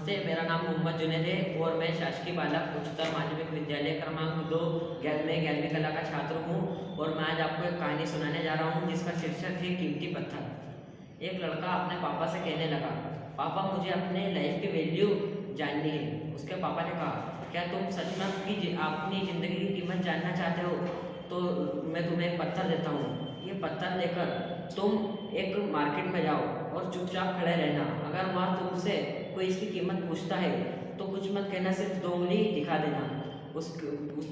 नमस्ते, मेरा नाम मोहम्मद जुनैद है और मैं शासकीय बालक उच्चतर माध्यमिक विद्यालय क्रमांक 2 11वीं कला का छात्र हूँ। और मैं आज आपको एक कहानी सुनाने जा रहा हूँ जिसका शीर्षक है कीमती पत्थर। एक लड़का अपने पापा से कहने लगा, पापा मुझे अपने लाइफ की वैल्यू जाननी है। उसके पापा ने कहा, क्या तुम सच में अपनी ज़िंदगी की कीमत जानना चाहते हो? तो मैं तुम्हें एक पत्थर देता हूँ। ये पत्थर लेकर तुम एक मार्केट में जाओ और चुपचाप खड़े रहना। अगर वहाँ तुमसे कोई इसकी कीमत पूछता है तो कुछ मत कहना, सिर्फ 2 उंगली दिखा देना। उस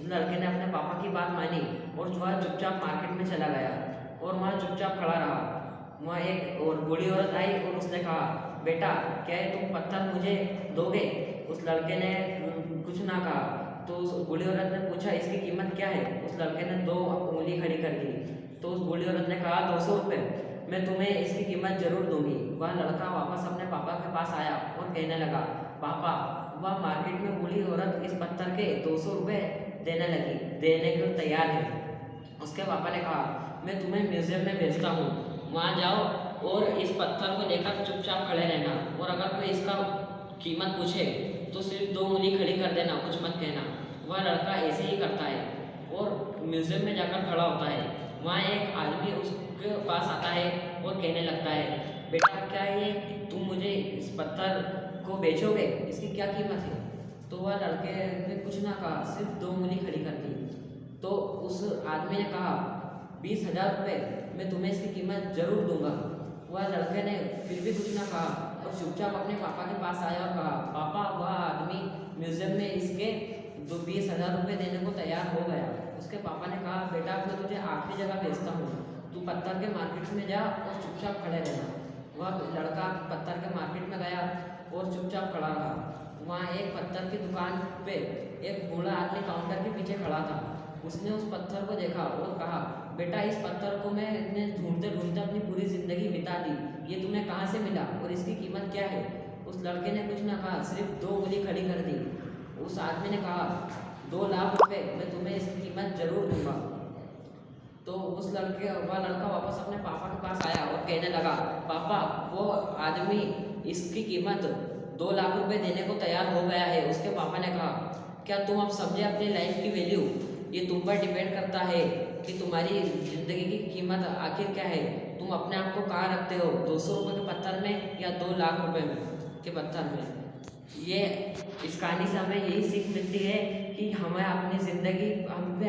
लड़के ने अपने पापा की बात मानी और वह चुपचाप मार्केट में चला गया और वहाँ चुपचाप खड़ा रहा। वहाँ एक और बूढ़ी औरत आई और उसने कहा, बेटा क्या है तुम पत्थर मुझे दोगे? उस लड़के ने कुछ ना कहा। तो उस बूढ़ी औरत ने पूछा, इसकी कीमत क्या है? उस लड़के ने 2 उंगली खड़ी कर दी। तो उस बूढ़ी औरत ने कहा, 200 रुपये, मैं तुम्हें इसकी कीमत जरूर दूंगी। वह लड़का वापस अपने पापा के पास आया और कहने लगा, पापा वह मार्केट में बूढ़ी औरत इस पत्थर के 200 रुपये देने को तैयार है। उसके पापा ने कहा, मैं तुम्हें म्यूजियम में भेजता हूँ, वहाँ जाओ और इस पत्थर को लेकर चुपचाप खड़े रहना। और अगर कोई इसका कीमत पूछे तो सिर्फ 2 उंगली खड़ी कर देना, कुछ मत कहना। वह लड़का ऐसे ही करता है और म्यूजियम में जाकर खड़ा होता है। वहाँ एक आदमी उसके पास आता है और कहने लगता है, बेटा क्या ये तुम मुझे इस पत्थर को बेचोगे? इसकी क्या कीमत है? तो वह लड़के ने कुछ ना कहा, सिर्फ 2 उंगली खड़ी कर दी। तो उस आदमी ने कहा, 20,000 रुपये, मैं तुम्हें इसकी कीमत जरूर दूंगा। वह लड़के ने फिर भी कुछ ना कहा और चुपचाप अपने पापा के पास आया और कहा, पापा वह आदमी म्यूजियम में इसके 20,000 रुपये देने को तैयार हो गया। उसके पापा ने कहा, बेटा मैं तुझे आखिरी जगह भेजता हूँ, तू पत्थर के मार्केट में जा और चुपचाप खड़े रहना। वह लड़का पत्थर के मार्केट में गया और चुपचाप खड़ा रहा। वहाँ एक पत्थर की दुकान पे एक बूढ़ा आदमी काउंटर के पीछे खड़ा था। उसने उस पत्थर को देखा और कहा, बेटा इस पत्थर को मैंने ढूंढते ढूंढते अपनी पूरी ज़िंदगी बिता दी, ये तुम्हें कहाँ से मिला और इसकी कीमत क्या है? उस लड़के ने कुछ ना कहा, सिर्फ 2 उंगली खड़ी कर दी। उस आदमी ने कहा, 2 लाख रुपये, मैं तुम्हें इसकी कीमत जरूर दूंगा। तो वह लड़का वापस अपने पापा के पास आया और कहने लगा, पापा वो आदमी इसकी कीमत 2 लाख रुपए देने को तैयार हो गया है। उसके पापा ने कहा, क्या तुम अब समझे अपनी लाइफ की वैल्यू? ये तुम पर डिपेंड करता है कि तुम्हारी ज़िंदगी की कीमत आखिर क्या है। तुम अपने आप को कहाँ रखते हो, 200 रुपये के पत्थर में या 2 लाख रुपए के पत्थर में? ये इस कहानी से हमें यही सीख मिलती है कि हमें अपनी ज़िंदगी, हमें अपने